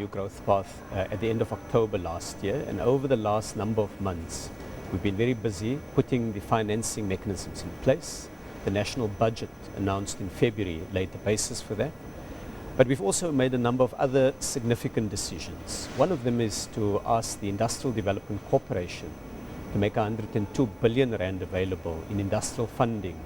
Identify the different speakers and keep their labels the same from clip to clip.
Speaker 1: new growth path at the end of October last year, and over the last number of months we've been very busy putting the financing mechanisms in place. The national budget announced in February laid the basis for that. But we've also made a number of other significant decisions. One of them is to ask the Industrial Development Corporation to make 102 billion rand available in industrial funding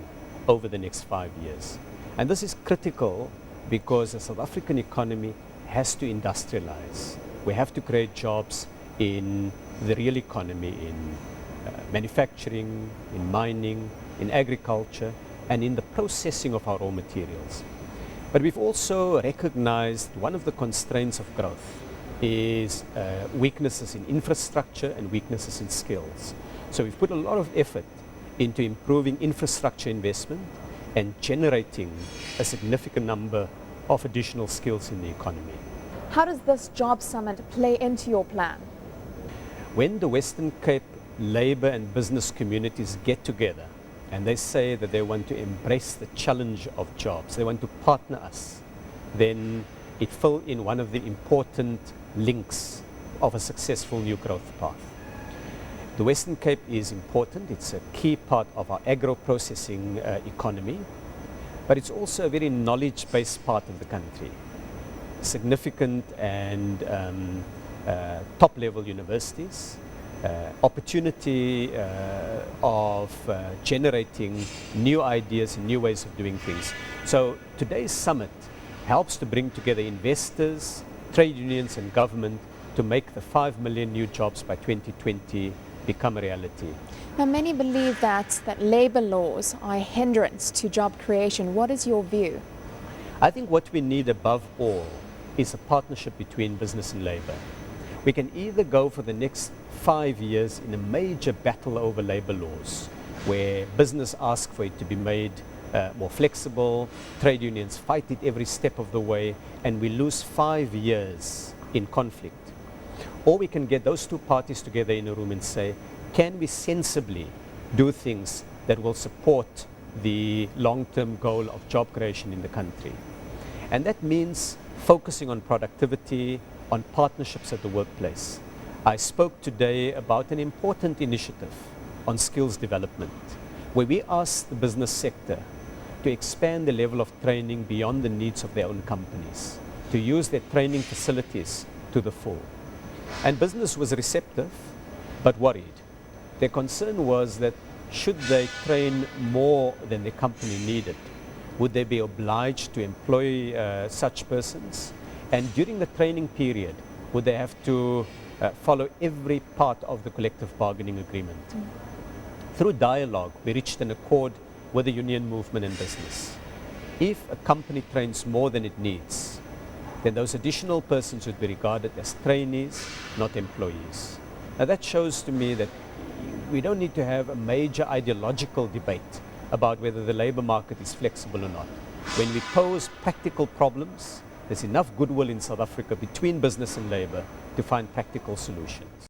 Speaker 1: over the next 5 years. And this is critical because the South African economy has to industrialize. We have to create jobs in the real economy, in manufacturing, in mining, in agriculture, and in the processing of our raw materials. But we've also recognized one of the constraints of growth is weaknesses in infrastructure and weaknesses in skills. So we've put a lot of effort into improving infrastructure investment and generating a significant number of additional skills in the economy.
Speaker 2: How does this job summit play into your plan?
Speaker 1: When the Western Cape labor and business communities get together and they say that they want to embrace the challenge of jobs, they want to partner us, then it fills in one of the important links of a successful new growth path. The Western Cape is important. It's a key part of our agro-processing economy, but it's also a very knowledge-based part of the country. Significant and top-level universities, opportunity of generating new ideas and new ways of doing things. So today's summit helps to bring together investors, trade unions and government to make the 5 million new jobs by 2020 become a reality.
Speaker 2: Now, many believe that labor laws are a hindrance to job creation. What is your view?
Speaker 1: I think what we need above all is a partnership between business and labor. We can either go for the next 5 years in a major battle over labor laws, where business asks for it to be made more flexible, trade unions fight it every step of the way, and we lose 5 years in conflict. Or we can get those two parties together in a room and say, can we sensibly do things that will support the long-term goal of job creation in the country? And that means focusing on productivity, on partnerships at the workplace. I spoke today about an important initiative on skills development, where we asked the business sector to expand the level of training beyond the needs of their own companies, to use their training facilities to the full. And business was receptive, but worried. Their concern was that should they train more than the company needed, would they be obliged to employ such persons? And during the training period, would they have to follow every part of the collective bargaining agreement? Through dialogue, we reached an accord with the union movement and business. If a company trains more than it needs, then those additional persons would be regarded as trainees, not employees. Now that shows to me that we don't need to have a major ideological debate about whether the labor market is flexible or not. When we pose practical problems, there's enough goodwill in South Africa between business and labor to find practical solutions.